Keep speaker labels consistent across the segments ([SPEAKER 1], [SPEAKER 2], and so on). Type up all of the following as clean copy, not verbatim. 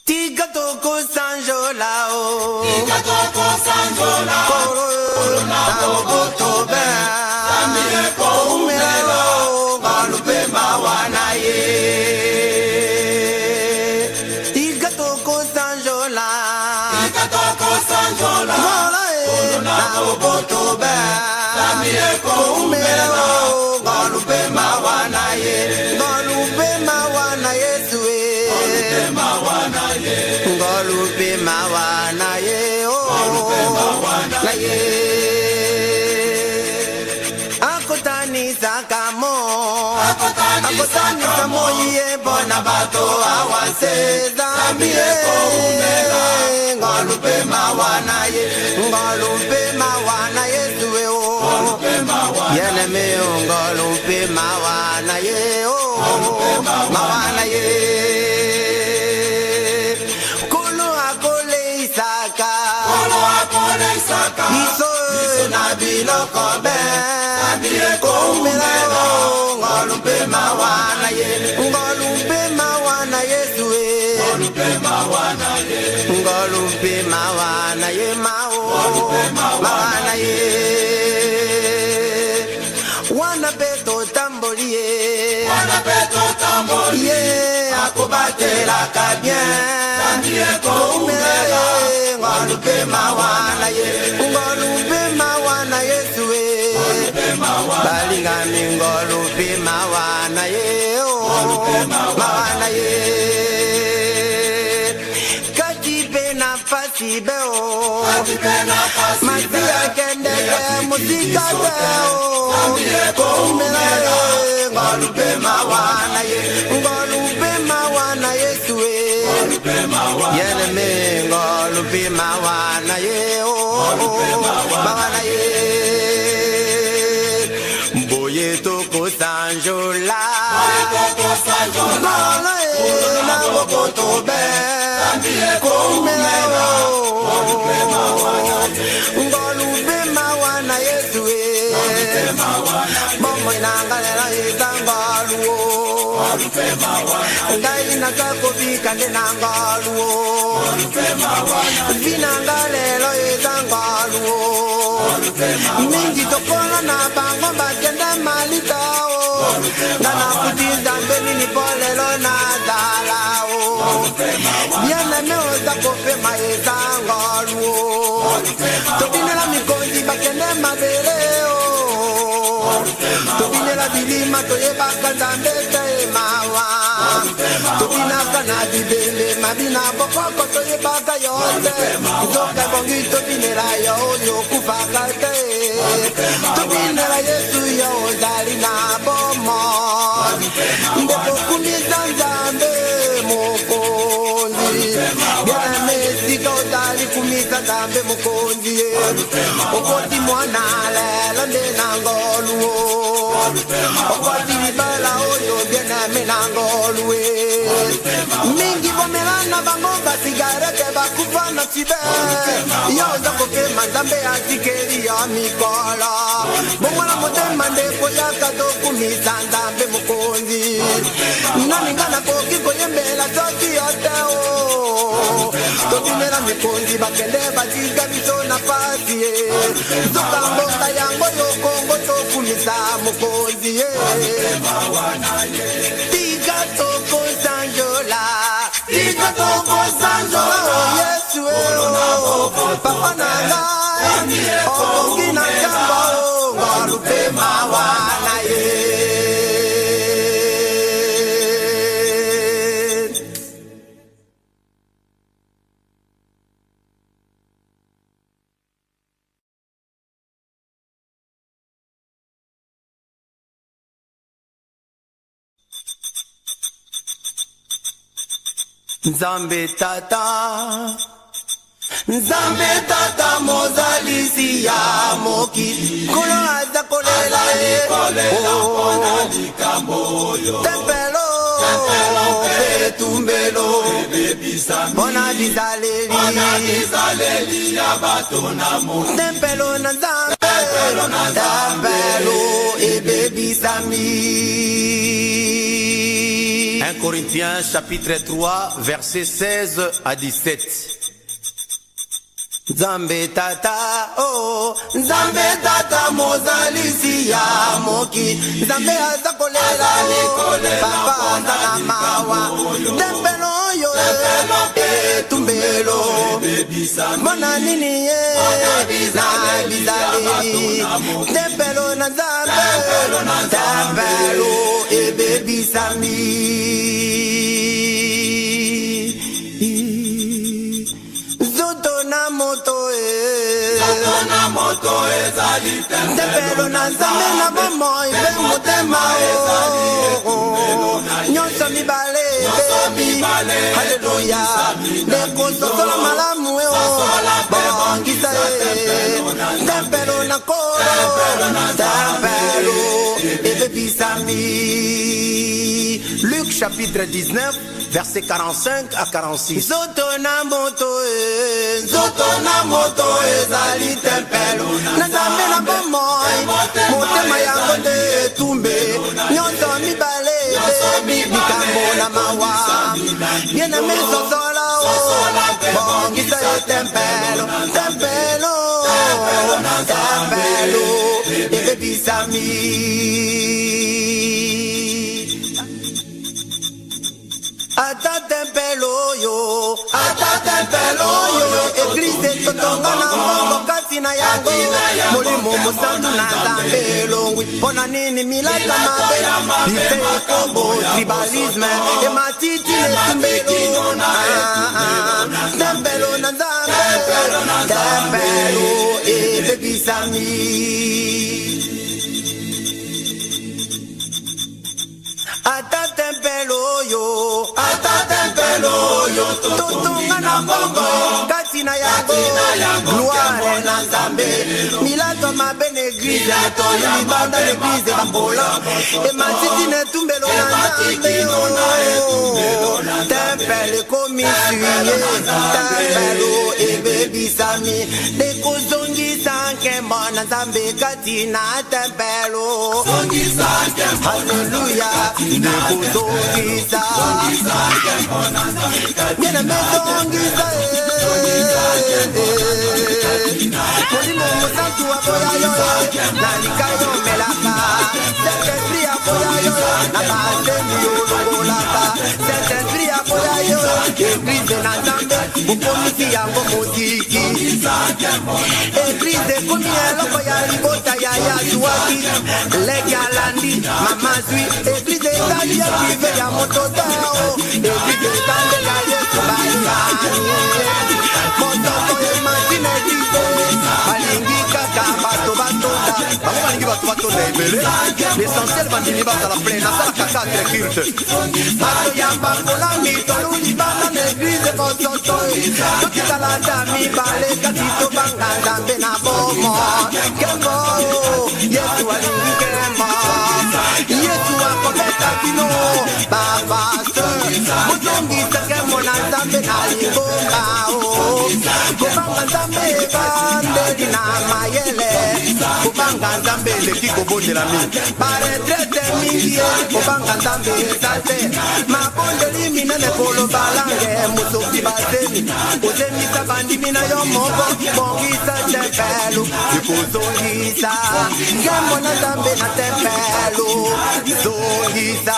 [SPEAKER 1] Tiga toko sanjola o.
[SPEAKER 2] Tiga toko sanjola.
[SPEAKER 1] Corona boto be.
[SPEAKER 2] Samire ko umelo.
[SPEAKER 1] Galupe mawana ye. Tiga toko sanjola.
[SPEAKER 2] Tiga toko sanjola.
[SPEAKER 1] Corona boto be.
[SPEAKER 2] Samire ko umelo.
[SPEAKER 1] Galupe mawana ye. Galupe mawana ye suwe. Galupe mawana ye na ye. Akotani sakamo. Akotani samo ye bona bato awanse zambie. Galupe mawana ye. Galupe mawana ye suwe o. Yene me galupe mawana ye o. Mawana ye. Iso na biloko be abie ko umelo ngolumpe mawana ye ngolumpe mawana yesuwe ngolumpe mawana ye ngolumpe mawana ye mao mawana ye wana beto tambolie ye akobatela ka bien abie ko umelo ngolumpe mawana ye ngolumpe mawana yesuwe balingami ngolumpe mawana ye mawana ye katipe na fasi beo masia kendeke musika beo ngolumpe mawana ye ngolumpe mawana yesuwe yene me ngolumpe mawana ye mawana ye boye toko sanjola mawana ye na bokoto be ngolumpe mawana yesuwe momo inangalela itangaluo ngai nakakobika nde nangaluo vinangalelo itangaluo mingi tokola na bango bakende malitao nanakutinza mbelini polelo na dalao bieneme oza kopema etangaluo tobinela mikonzi bakende mabeleo tobinela bilima toyebaka nzambe te mawa tobinaka na bibele mabina bokoko toyebaka yo te nzoka bongi tobinela yo oyo okufaka te tobinela yesu yo ozali na bomo nde bokumisa nzambe mokonzi biename esika ozali kumisa nzambe mokonzi ye okoti mwana lelo nde nangoluo okoti libala oyo biename nangolue mingi bomelana bango basigarete bakufa na sibe yo oza kopema nzambe atikeli ya mikolo bomwana motema ndeko yaka tokumisa nzambe mokonzi naninga nakoki koyembela soki yo te o tobimela mikonzi bakende batika biso na pasi ye nzoka mboka yango yo kongo tokumisa mokonzi ye tika toko sanjola tika toko sanjola yesu papa na ngai okongi na nzamba ngolupe mawana ye Nzambe tata mozalisi ya moki kolo aza kolela tempelo petumbelo bona dizaleli ya bato na mo tempelo na nzambe tempelo ebebisami 1 Corinthiens chapitre 3 verset 16 à 17. Nzambe tata, oh, Nzambe tata mozalisi ya moki. Nzambe azakolela papa azala mawa. Tempelo yo, tumbelo. Mona nini ye, na bizali. Tempelo na Nzambe, tempelo baby sami.
[SPEAKER 2] Moto ezali
[SPEAKER 1] tempelo na Nzambe na bomoi mpe motema nyonso mibale bebi haleluya nekososola malamu bongisa tempelo na kolo tempelo ebebisami. Luc chapitre 19 verset 45 à 46. Zoto na moto ezali tempelo na Nzambe na bomoi motema yango nde etumbe nyonso mibale bikambo na mawa yena misosola bongisa ye tempelo ebebisami. Ata tempelo yo, eglise totonga na mbongo kasi na yango molimo mosantu na Nzambe elongwi. Pona nini milaka mabe bife ekombo tribalisme ematiti netumbelo tempelo na Nzambe tempelo ebebisami. Ata tempelo yo, totonga na mbongo kati na yango gloire na Nzambe milato mabe na eglise libanda na eglise bambola ematiti na etumbelo na Nzambe tempelo komisuye tempelo ebebisami nekozongisa nkembo na Nzambe kati na tempelo haleluya nekozongisa Viene me zongisa molimo mosantu apoya yo nalika yo melaka Saint-Esprit apoya yo na basemi yo longolaka Saint-Esprit apoya yo eglise na Nzambe ukomisi yango motiki eglise komi eloko ya libota ya yasuwaki leki alandi mamazwi eglise etali ya prive ya mototao eglise etande ya yesu bayani motoko ematine eglise balingi kaka bato batonda bango balingi bato batonda ebele l'essentiel bandimi bazala plein nasalaka katre kirte bato ya mbangola mitolu libanda na eglise kosoto tokitalata mibale kasi tobanga Nzambe na bomo kembo yesu alingi kembo yesu akobeta bino bapaste mozongisa kembo na Nzambe na libonga kobanga Nzambe ebandeli na mayele kobanga Nzambe eleki kobondela mingi baretrete mingi kobanga Nzambe esate mabondeli minene koloba lange mosoki bazemi kozemisa bandimi na yo moko bongisa tempelo ekozongisa ngembo na Nzambe na tempelo zongisa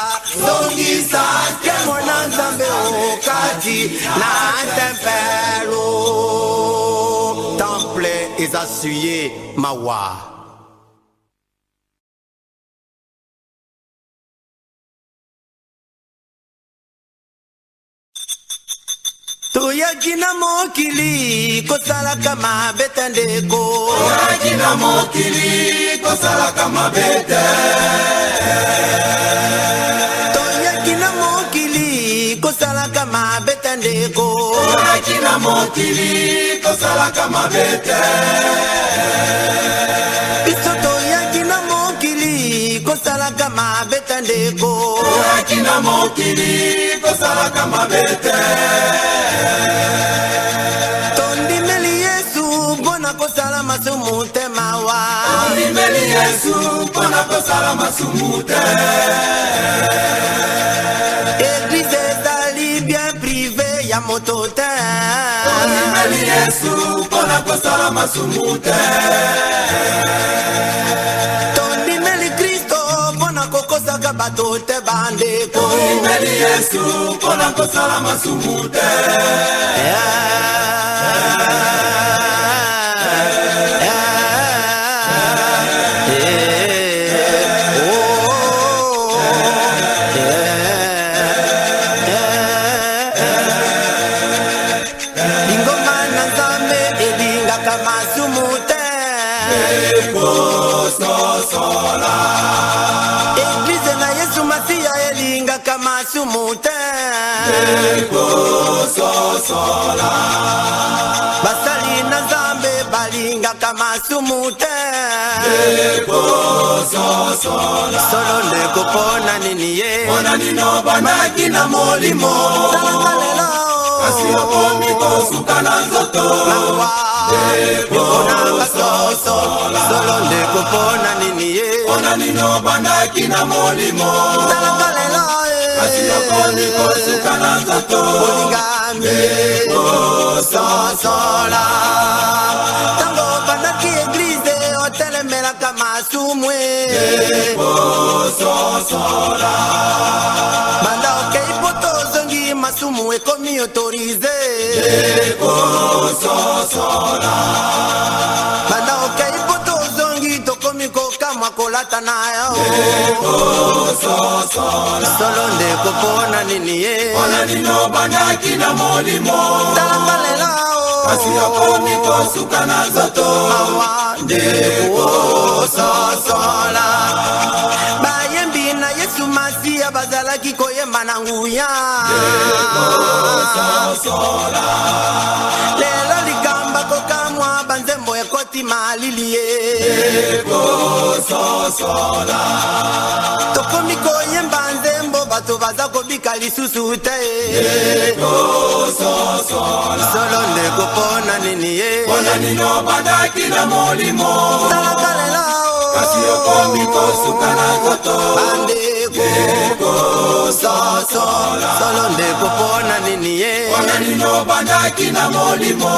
[SPEAKER 1] ngembo na Nzambe okati na tempelo temple ezasuye mawa. Toyaki na mokili kosalaka mabete ndeko Toyaki na mokili kosalaka mabete Toyaki na mokili kosalaka mabete ndeko Toyaki na mokili kosalaka mabete Biso toyaki na mokili kosalaka mabete ndeko Toyaki na mokili kosalaka mabete Tondimeli Yesu mpona kosala masumu te mawa Tondimeli Yesu mpona kosala masumu te
[SPEAKER 2] Yesu pona kosala masumute.
[SPEAKER 1] Tondimeli Kristo pona kokosaka bato te bandeko.
[SPEAKER 2] Tondimeli Yesu pona kosala masumute.
[SPEAKER 1] Eglise na Yesu Masia elinga kama sumute. Basali na Nzambe balinga kama sumute. Solo ndeko pona nini ye.
[SPEAKER 2] Pona nino bandaki na molimo.
[SPEAKER 1] Talakalelo
[SPEAKER 2] kasi okomi kosuka na nzoto.
[SPEAKER 1] Solo ndeko pona nini ye.
[SPEAKER 2] Pona nino bandaki na molimo.
[SPEAKER 1] Talakalelo
[SPEAKER 2] kasi okomi kosuka na nzoto.
[SPEAKER 1] Olingambi sosola. Tango bandaki eglise otelemela kama sumwe. Banda okei poto zongi masumu ekomi autorize. Banda okei poto zongi tokomi kokamwa kolata na yo. Solo ndeko pona nini ye.
[SPEAKER 2] Pona nino bandaki na molimo.
[SPEAKER 1] Talakalelo
[SPEAKER 2] kasi okomi kosuka na nzoto.
[SPEAKER 1] ndeko sosola. Bayembi na Yesu Masia bazalaki koyemba na nguya. Lelo ligamba kokamwa banzembo ekoti malilie. Tokomi koyemba nzembo bato baza kobika lisusu te. Solo ndeko pona nini ye.
[SPEAKER 2] Pona nino bandaki na molimo.
[SPEAKER 1] Talakalelo
[SPEAKER 2] kasi okomi kosuka na nzoto.
[SPEAKER 1] bandeko sosola. Solo ndeko pona nini ye.
[SPEAKER 2] Pona nino bandaki na molimo.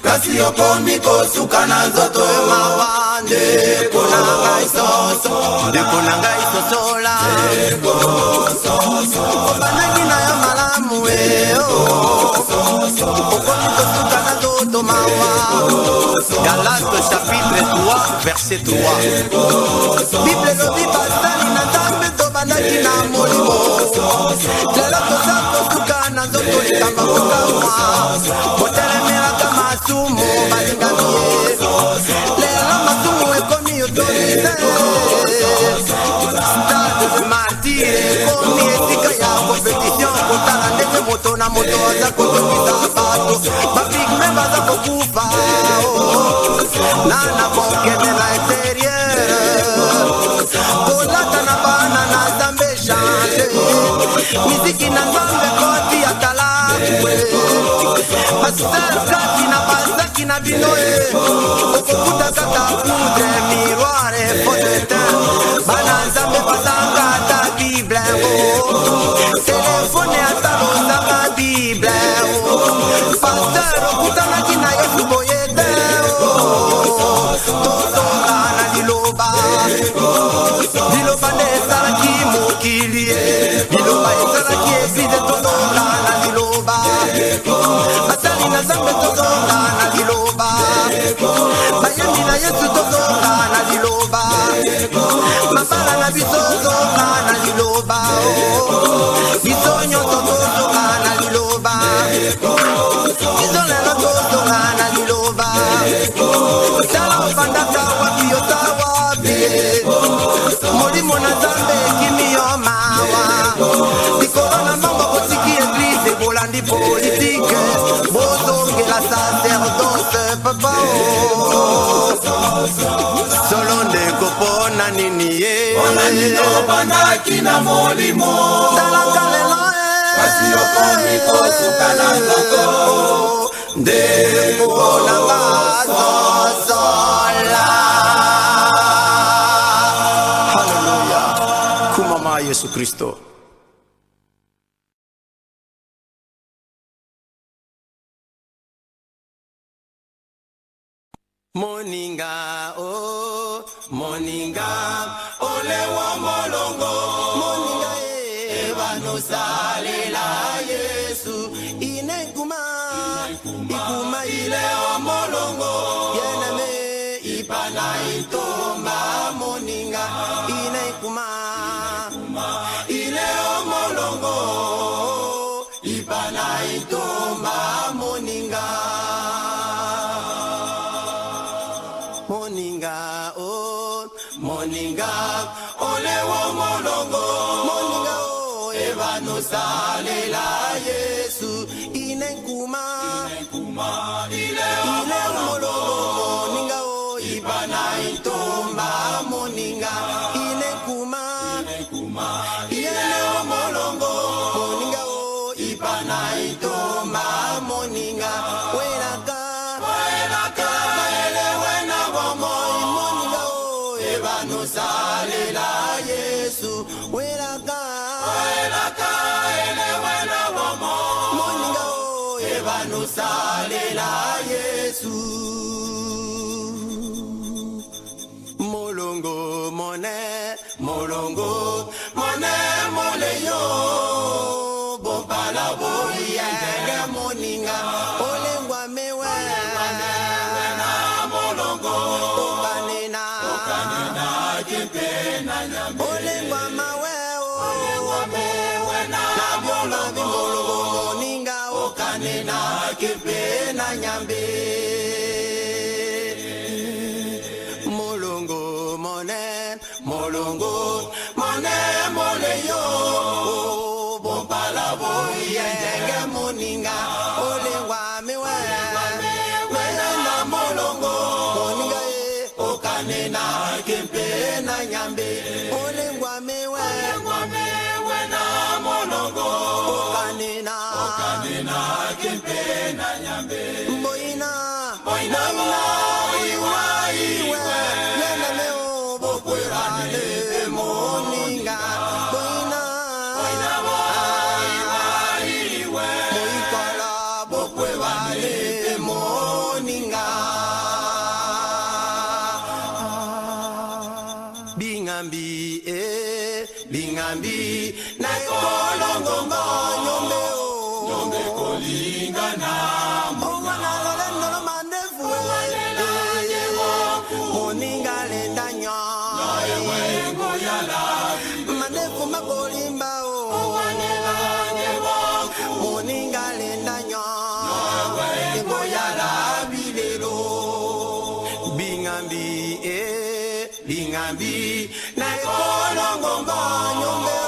[SPEAKER 2] kasi okomi kosuka na nzoto.
[SPEAKER 1] Mawa ndeko na ngai sosola. Ndeko na ngai sosola. Bandaki na yo malamu okomi kosuka na nzoto mawa. Galates chapitre 3 verset 3. Bible lobi basali na Nzambe tobandaki na molimo. Lelo toza kosuka na nzoto likamba kokamwa. Botelemelaka masumu balingami ye. Lelo masumu ekomi autorize. Stade de martyre ekomi esika ya compétition. Kotala ndenge moto na moto aza kotokisa bato. Bapigme baza kokufa nana kokende na exterieur. Kolata na bana na Nzambe change. Miziki na Nzambe koti ya talakwe. Pasteur kati na basaki na bino okokuta kata poudre miroir fond de teint. Bana Nzambe bazanga ata Bible telefone ata lozanga Bible. Pasteur okutanaki na Yesu boye te. Tozonga na liloba. Liloba nde esalaki mokili. Liloba esalaki eglize. Tozonga na liloba. Basali na Nzambe tozonga na liloba. Bayembi na Yesu tozonga na liloba. Mabala na biso tozonga na liloba. Biso nyonso tozonga na liloba. Biso lelo tozonga na liloba. Tala obandaka wapi yota wapi. Molimo na Nzambe ekimi yo mawa. Likolo na mbango kotiki eglise bolandi politike. Bozongela sacerdoce papa. Solo ndeko pona nini ye.
[SPEAKER 2] Pona nino bandaki na molimo.
[SPEAKER 1] Talakalelo
[SPEAKER 2] kasi okomi kosuka na nzoto.
[SPEAKER 1] ndeko na sosola. Haleluya. Kumama Yesu Kristo. moninga oh moninga
[SPEAKER 2] ole wa molongo
[SPEAKER 1] moninga
[SPEAKER 2] ebano salela
[SPEAKER 1] Yesu inekuma ikuma
[SPEAKER 2] ile wa molongo
[SPEAKER 1] bien-aimé
[SPEAKER 2] ipana itomba
[SPEAKER 1] moninga inekuma
[SPEAKER 2] ile wa molongo ipana itomba
[SPEAKER 1] moninga moninga oh
[SPEAKER 2] moninga ole wa molongo
[SPEAKER 1] moninga oh
[SPEAKER 2] ebano salela
[SPEAKER 1] Yesu inekuma
[SPEAKER 2] ile
[SPEAKER 1] molongo moninga oh
[SPEAKER 2] ipana itomba
[SPEAKER 1] moninga inekuma
[SPEAKER 2] ile wa molongo
[SPEAKER 1] moninga oh
[SPEAKER 2] ipana itomba
[SPEAKER 1] moninga welaka
[SPEAKER 2] elewe na bomo
[SPEAKER 1] moninga oh
[SPEAKER 2] ebano salela
[SPEAKER 1] Yesu welaka
[SPEAKER 2] elewe na bomo
[SPEAKER 1] moninga oh
[SPEAKER 2] ebano salela
[SPEAKER 1] Yesu molongo mone
[SPEAKER 2] molongo mone moleyo bopala boye
[SPEAKER 1] yenge moninga olengwa mewe
[SPEAKER 2] na molongo
[SPEAKER 1] kanena
[SPEAKER 2] na kipena nyambe
[SPEAKER 1] olengwa mawe
[SPEAKER 2] mewe na
[SPEAKER 1] molongo moninga
[SPEAKER 2] kanena
[SPEAKER 1] kipena nyambe molongo mone
[SPEAKER 2] molongo mone moleyo
[SPEAKER 1] bopala boye yenge moninga olengwa mewe
[SPEAKER 2] na molongo
[SPEAKER 1] moninga
[SPEAKER 2] kanena kipena
[SPEAKER 1] nyambe olengwa mewe
[SPEAKER 2] na molongo
[SPEAKER 1] kanena
[SPEAKER 2] kanena kipena nyambe
[SPEAKER 1] boina
[SPEAKER 2] iwa
[SPEAKER 1] yena leo bokwelane moninga boina moikala bokwelane moninga bingambi bingambi na kolongo nyombe
[SPEAKER 2] nyombe kolingana
[SPEAKER 1] moninga lenda
[SPEAKER 2] wengo yala
[SPEAKER 1] manefu makolimba moninga lenda wengo yala bilelo bingambi bingambi na kolongo nyombe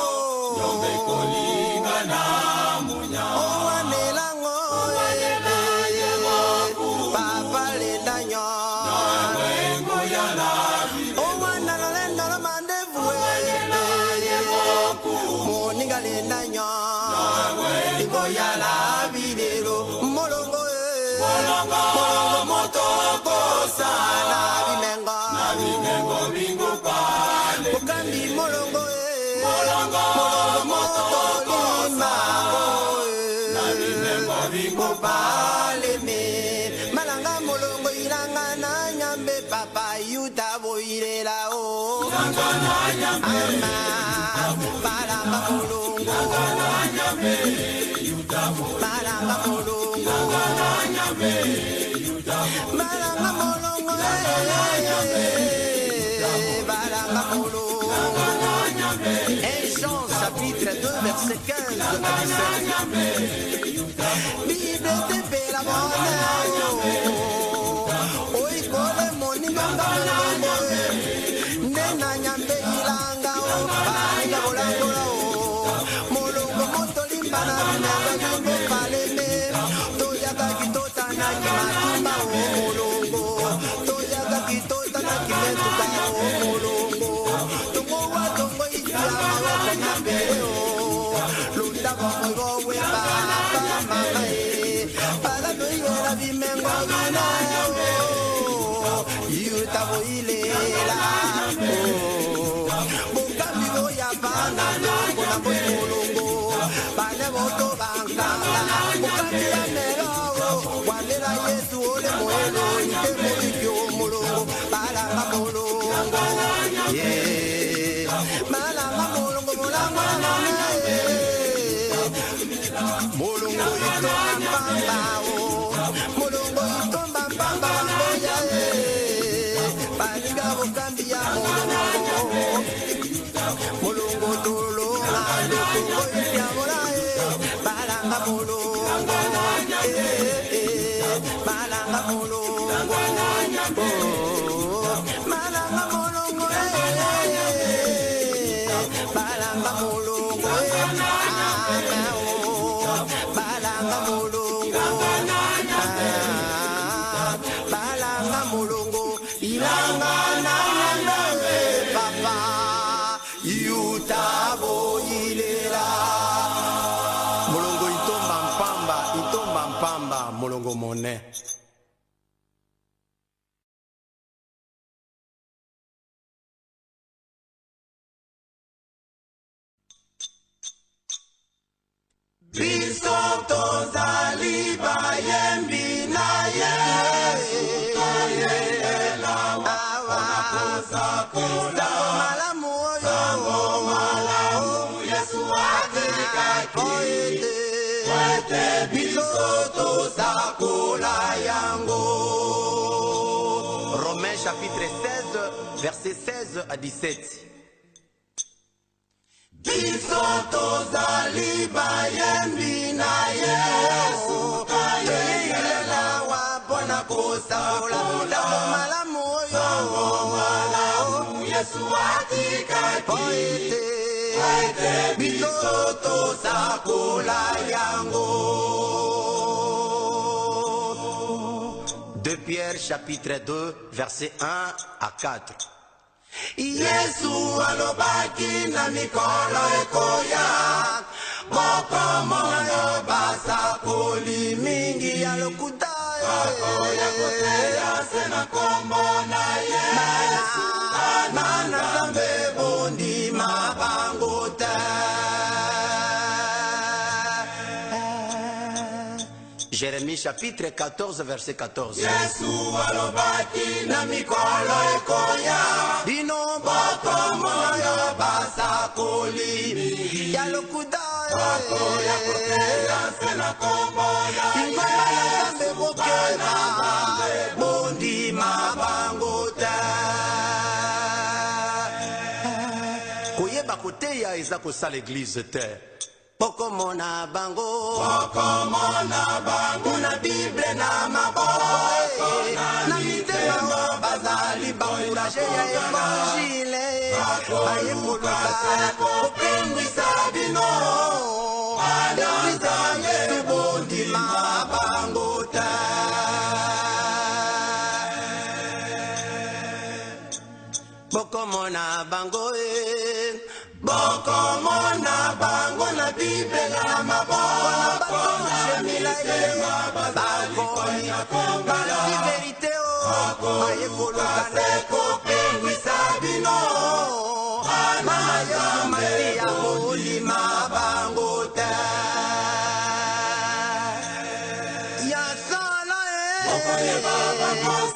[SPEAKER 2] nyombe kolingana munya
[SPEAKER 1] owanelango papa lenda
[SPEAKER 2] wengo yala
[SPEAKER 1] moninga lenda wengo yala bilelo molongo
[SPEAKER 2] motoko
[SPEAKER 1] sana bimengo
[SPEAKER 2] bingo pale
[SPEAKER 1] ukambi molongo
[SPEAKER 2] motoko
[SPEAKER 1] bingo pale me malanga molongo ilanga na nyambe papa yuta boilela o ama balanga molongo balanga molongo balanga molongo balanga molongo un chant chapitre 2 verset 15 Bible te pela bona oi kole moninga molongo nena nyambe ilanga o balanga molongo molongo motolimba na binanga paleme toyaka kitota na kimatumba o molongo toyaka kitota na kimetuka o molongo tongo wa tongo isiama wa nyambe o lunda bongo we papa mama e para no yera bimengo bina o yuta boilela o bokambi go ya bana tongo na molongo bana boto bankanga bokambi ya mero walela Yesu ole moelo ite mo Mulungu itomba pamba Mulungu itomba pamba Moya Baliga bukambia Mulungu tulunga Lukungo ityamula Balanga mulungu Balanga mulungu Balanga mulungu Balanga mulungu Balanga mulungu Balanga mulungu Ilanga nanga papa Yutabo ilela Mulungu itomba mpamba Mulungu mone Biso tozali bayembi na Yesu toyelela wanakosakola malamu Yesu atikaki wete biso tosakola yango. Romains chapitre 16 versets 16 à 17. Biso tozali bayembi na Yesu toyelela wapona kosakola malamu Yesu atikaki biso tosakola yango. 2 Pierre chapitre 2 verset 1 à 4. Yesu alobaki na mikolo ekoya mokomoyo basakoli mingi ya lokuta ya koteya sena kombo na Yesu na Nzambe bondima bango te. Jérémie chapitre 14 verset 14. Yesu alobaki na mikolo ekoya bino bokomoyo basakoli ya lokuta ya koteya sena kombo na Nzambe bokeba bondima bango te. Koyeba koteya eza kosala église te. Pokomona bango na Bible na maboko na mitema bazali bakourage ya evangile bayekoluka kopengwisa bino eglise Yesu bondima bango te. Pokomona bango bokomona bango na Bible na maboko na mitema bazali balasi verite bayekoluka kopengwisa bino mayo matia molima bango te. Ya sala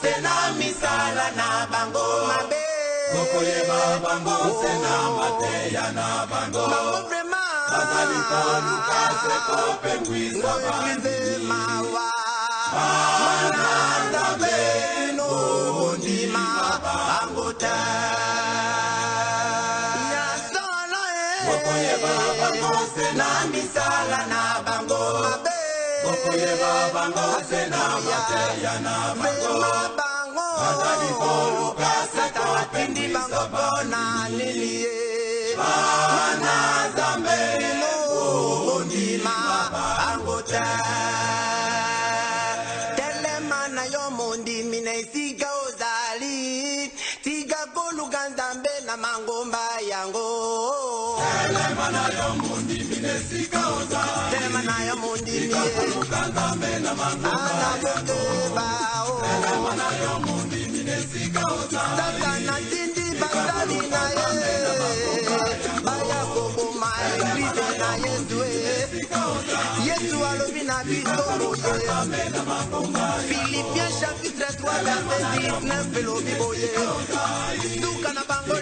[SPEAKER 1] sena misala na bango mabe koyeba bango sena mateya na bango bazali koluka kopengwisa mawa mana Nzambe no bondima bango te. Ya sala koyeba bango sena misala na bango mabe koyeba bango sena mateya na bango bazali koluka satapindi bango bona nilie mana Nzambe no bondima bango te. Telema na yo mondimi na esika ozali tika koluka Nzambe na mangomba yango. Telema na yo mondimi na esika ozali telema na yo mondimi tika koluka Nzambe na mangomba yango. Telema na yo mondimi na esika ozali Satana tindi bazali na ye baya koboma eglise na Yesu Yesu alobi na na biso boye. Philippiens chapitre 3 verset 19 elobi boye. Suka na bango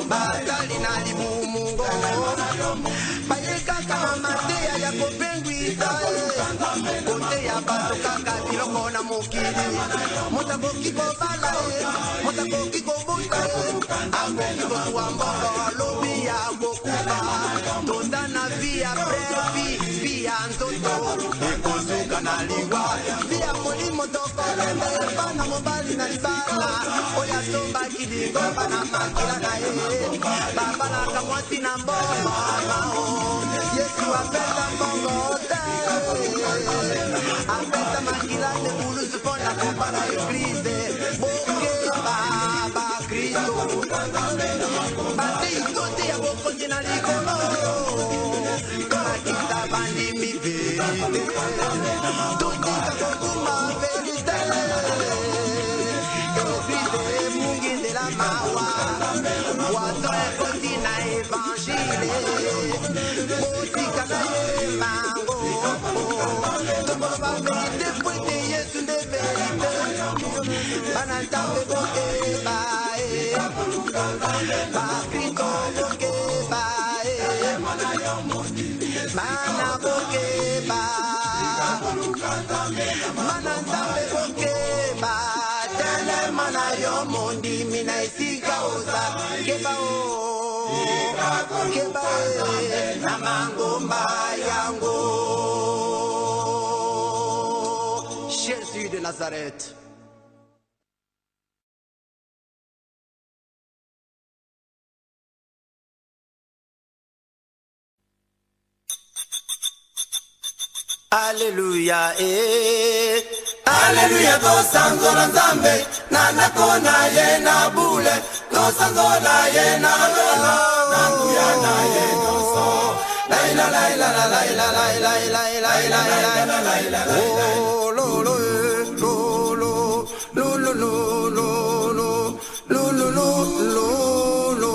[SPEAKER 1] batali na libumungo bayekaka na mateya ya kopengwisa kote ya bato kaka biloko na mokili moto akoki kobala moto akoki kobuta akoki kozuwa mbongo alobi ya kokufa toza na vi ya previ vi ya nzoto ekozuka na liwa vi ya molimo tokolembe bana mobali na libala oyo atombaki lingomba na makila na ye babalaka mwasi na mbongo Yesu apesa mbongo te apesa makila ne bulusu mpona kopala eglize bokeba bakristo bateiso te ya bokonzi na likolo tolakisa bandimi verite totika kokuma verite eglize mungindela mawa wazo ekoti na evangile botika na ye mango tokoloba verite pwete yesu nde verite bana nzambe bokeba bakristo bokeba mana bokeba mana nzambe bokeba telema na yo mondimi na esika oza keba keba na mangomba yango. Jésus de Nazareth. Alléluia,
[SPEAKER 2] Alléluia, tosanzola nzambe nana kona ye na bule tosanzola ye na lola nanguya na ye doso laila laila laila laila laila laila laila
[SPEAKER 1] oh lo lo lo lo lo lo lo lo lo lo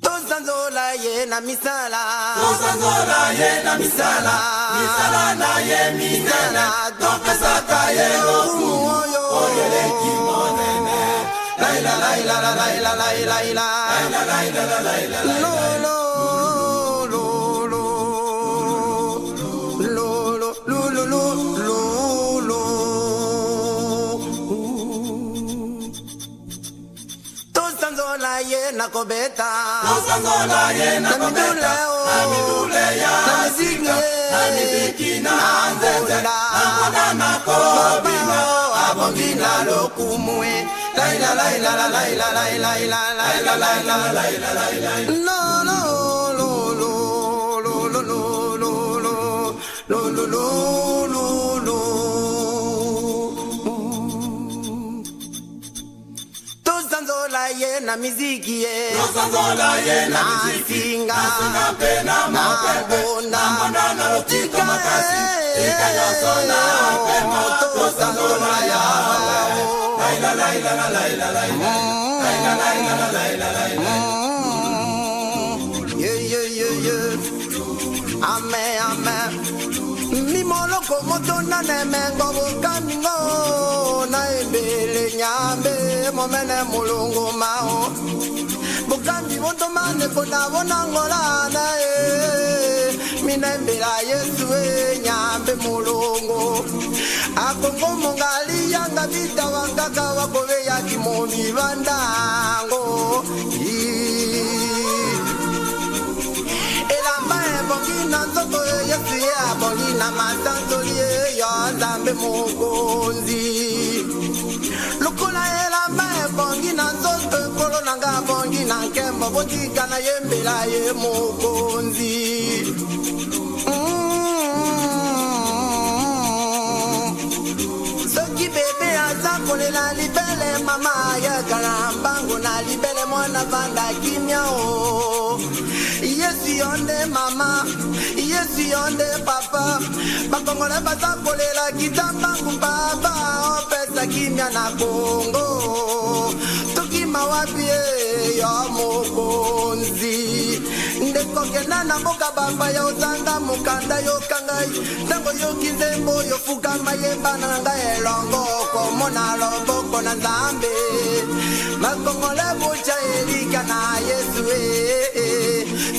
[SPEAKER 1] tosanzola ye na misala
[SPEAKER 2] tosanzola ye na misala misala na ye minene topesaka ye lokumu oyo leki monene laila laila laila laila laila laila laila
[SPEAKER 1] lo lo lo lo lo lo lo lo tosanzola ye na kobeta
[SPEAKER 2] tosanzola ye na kobeta amidule ya sika amiziki na nzenze amona makobina abongina lokumwe laila laila laila laila laila laila laila laila
[SPEAKER 1] lo lo lo lo lo lo lo lo lo lo lo tosanzola ye na miziki ye
[SPEAKER 2] tosanzola ye na miziki nasinga pe na mapepe namona na lotika makasi ikanyosona pema tosanzola ya laila laila laila laila laila laila laila laila
[SPEAKER 1] amen amen mimoloko motona nemengo bokamingo na embele nyambe momene mulungu mao bokambi botomane kona bonangolana mina embela yesu nyambe mulungu akongo mongali yanga vita wangaka wakobe yakimomi bandango elamba ebongina nzoto yesu ye abongina masanzoli yo nzambe mokonzi lokola elamba ebongina nzoto ekolo nanga abongina nkembo botika na yembela ye mokonzi soki bebe aza kolela libele mama ayekala mbango na libele mwana vanda kimia o yesu yonde mama yesu yonde papa bakongole baza kolela kitambangu baba opesa kimia na kongo tokima wapi yo mokonzi ekokenda na mboka bamba ya ozanga mokanda yokangai ntango yoki nzembo yofukama yembana na ngai elongo komona loboko na nzambe makongole bucha elika na yesu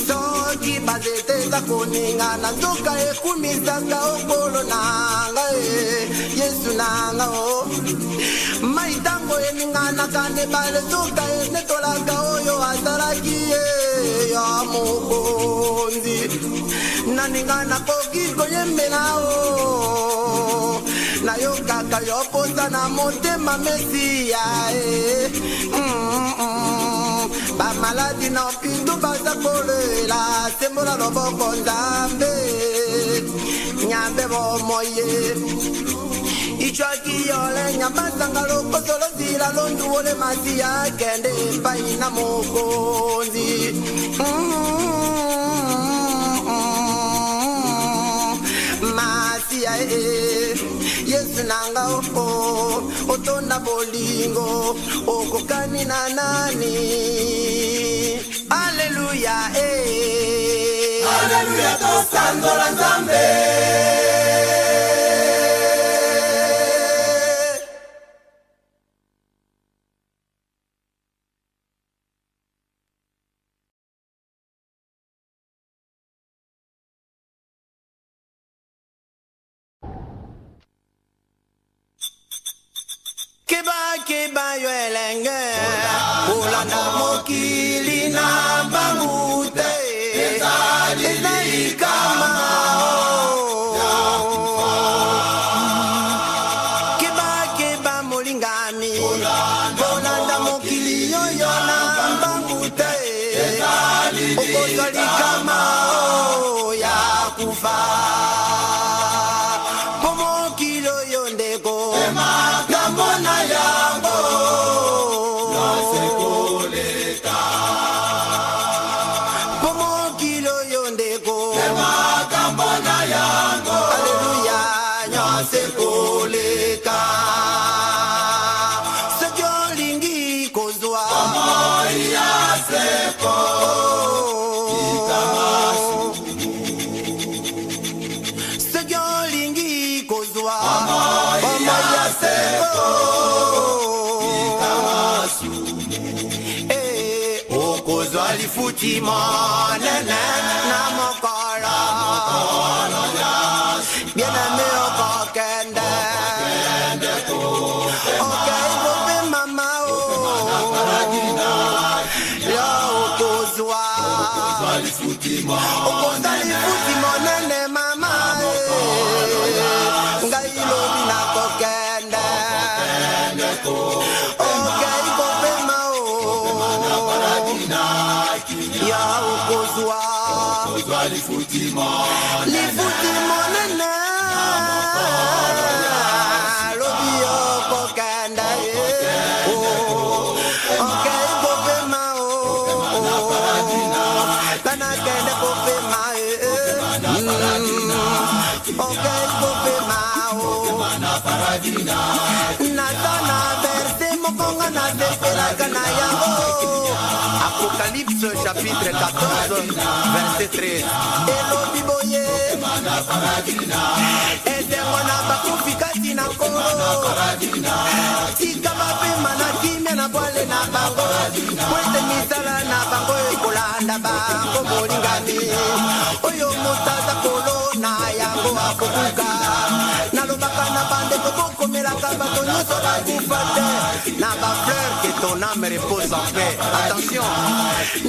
[SPEAKER 1] soki bazete eza koninga na nzoka ekumisaka okolo na ngai yesu na nga o maitango eninganaka nebale nzoka enetolaka oyo azalaki ye ya mokonzi naningana koki koyembela o nayokaka yoposa na motema mesiya bamaladi na pindu baza kolela sembola loboko nzambe nyambe bomoye ichwaki yole nyambazanga lokosolo zila londuole masiya kende pai na mokonzi masiya yesu nanga otonda bolingo okokani na nani aleluya aleluya tosanzola nzambe Keba yo elenge Ulanda mokili na bangute Ezali kama Keba molingami Ulanda mokili yo na bangute Okozali kama ya kufa Pomokilo yondeko Gamona yango Pomokilo yondeko Gamona yango Alleluia nyase koleka Sekyo lingi kozwa Moya seko Sekyo lingi kozwa Moya seko Okozwa lifuti monene na mokolo Bien-aimé okokende Okeibobe mama Yo okozwa lifuti monene mama Ngai lobi na kokende Okeibobe ya okozwa lifuti monene lobi okokenda okeibope kanakende kopema okeibope natana verse mokonga nazeselaka na yango Apocalypse chapitre 14 verset 13 elobi boye esengo na bakufi kati na nkolo tika bapema na kimia na bwale na bango kwete misala na bango ekolanda bango molingami oyo motaza kolona yango akokuka nalobaka na bandeko bokomelaka bato nyonso bakufa te na bafleur que ton âme repose en paix attention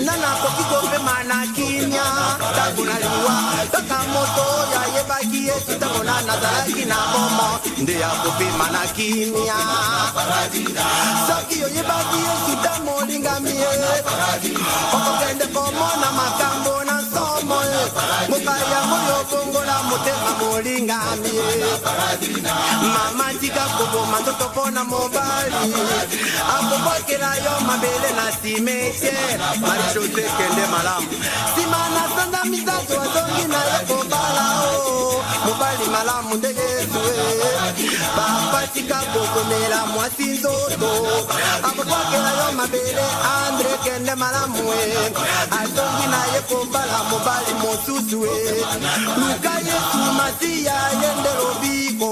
[SPEAKER 1] nana koki kopema na kimia ntango na liwa kaka moto oyo ayebaki yesu ntango na nazalaki na bomo nde akopema na kimia soki oyebaki yesu ta molingami okokende komona makambo na nsomo mboka yango yobongola motema molingami mama tika koboma nzoto mpona mobali akobwakela yo mabele na simetiere marichose kende malamu nsima na sanza misato azongi na ye kobala o mobali malamu nde Yesu papa tika kokomela mwasi nzoto akokwakela yo mabele Andre kende malamu azongi na ye kobala mobali mosusu luka Yesu masiya yende lobiko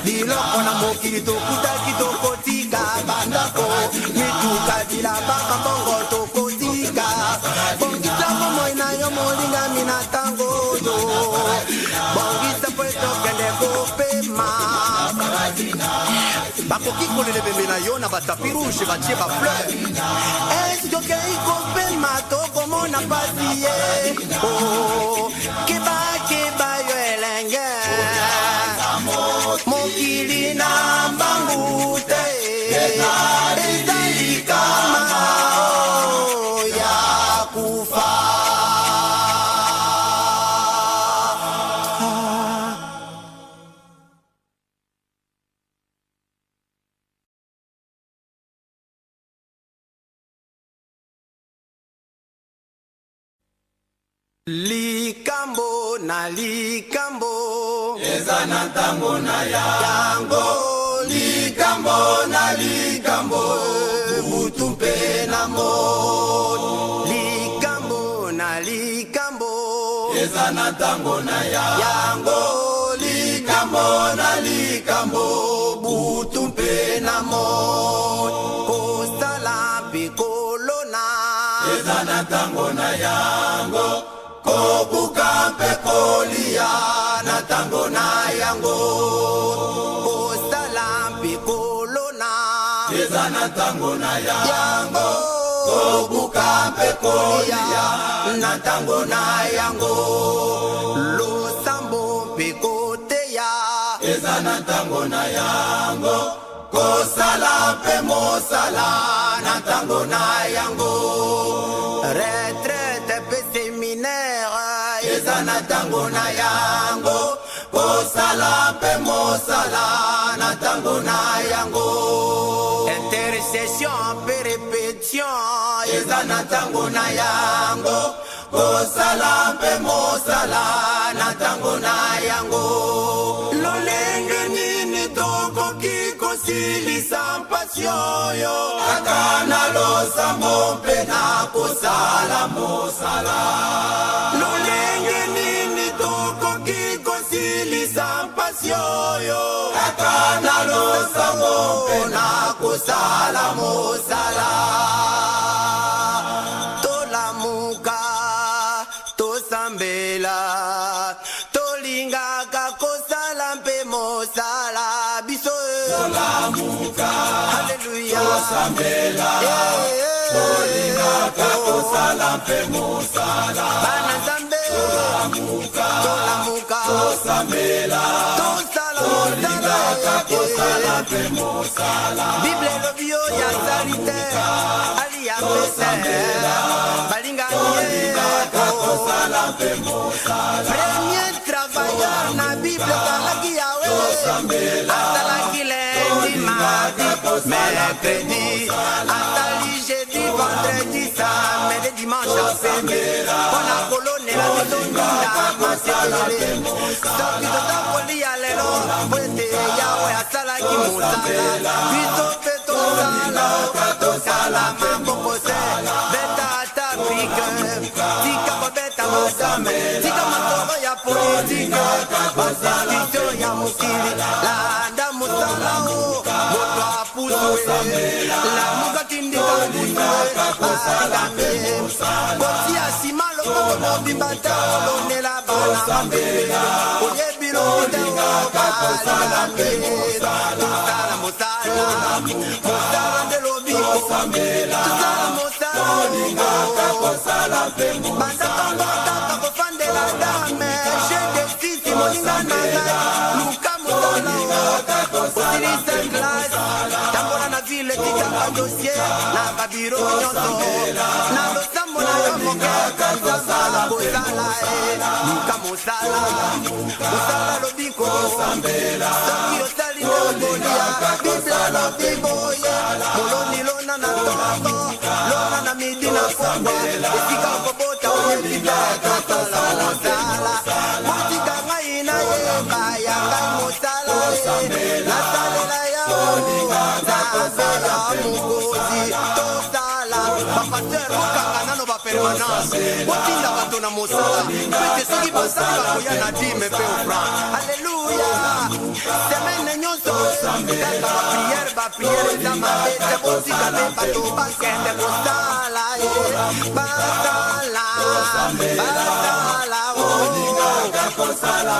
[SPEAKER 1] biloko na mokili tokutaki tokotika bandako mituka dilabaka bongo tokotika bongisa bomoi na yo molingami na tango yo bongisa po etokende kopema bakoki kolela bembe na yo na batapi rouge batie bafleur eske okei kopema tokomona pasi ye keba yo elenge mokili na mbangu te ezali kama ya kufa likambo na likambo eza na ntango na yango likambo na likambo butu mpe na moi likambo na likambo eza na ntango na yango likambo na likambo butu mpe na moi kosala mpe kolona eza na ntango na yango kobuka mpe kolia na tango na yango kosala mpe kolona eza na tango na yango kobuka mpe kolia na tango na yango losambo mpe koteya eza na tango na yango kosala mpe mosala na tango na yango retraite mpe seminaire eza na tango na yango kosala mpe mosala na tango na yango intercession mpe répétition eza na tango na yango kosala mpe mosala na tango na yango lolenge nini tokoki kosilisa mpasi oyo kaka na losambo mpe na kosala mosala lolenge nini tokoki kosilisa mpasi oyo kaka na losambo mpe na kosala mosala tolamuka tosambela tolingaka kosala mpe mosala biso tolamuka haleluya tosambela tolingaka kosala mpe mosala bana nzambe tolamuka tosambela tolingaka kosala mpe mosala bible elobi yo ya salite ali ya pese balingani kosala mpe mosala premier travailleur na bible ezalaki yawe asalaki lundi mardi mercredi asali jeudi vendredi samedi dimanche apembe mpona kolonela bitondunda masekele soki totakolia lelo po ete yawe asalaki mosala biso mpe tosala maboko se beta ata pike tika kobeta masame tika masolo ya politike basistitio ya mokili landa mosala o moto apusue lamuka tindika busue kotia nsima lokoko mobimba te olonela bana mabele oyebi lokuta obalinga mbele tosala mosala nde lobiko tosala mosala bandatongotaka kofandela dame jedesisi moninga na ngai luka mosala osilisa glase tambola na ville tikaka dosie na babiro nyonso na losambo na yo mokeakazasala kosala luka mosala lobiko soki osali nde okolia bibla lobiboye moloni lona na tolako lona na midi na fongwa esika okobota oyebika kosala mosala motika ngai na ye pasteur okanga no ba permanence botinda bato na mosala pete soki basali bakoya na dime pe ofran alleluya semene nyonso kaka bapriere eza mabe te botika te bato bakende kosala basala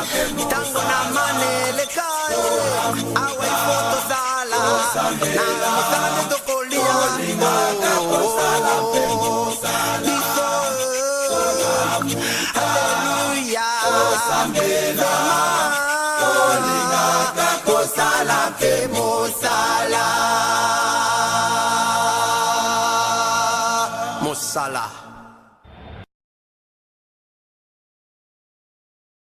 [SPEAKER 1] tango na maneleka awe fotosala na mosala nde tokolia alleluya kosala pe mosala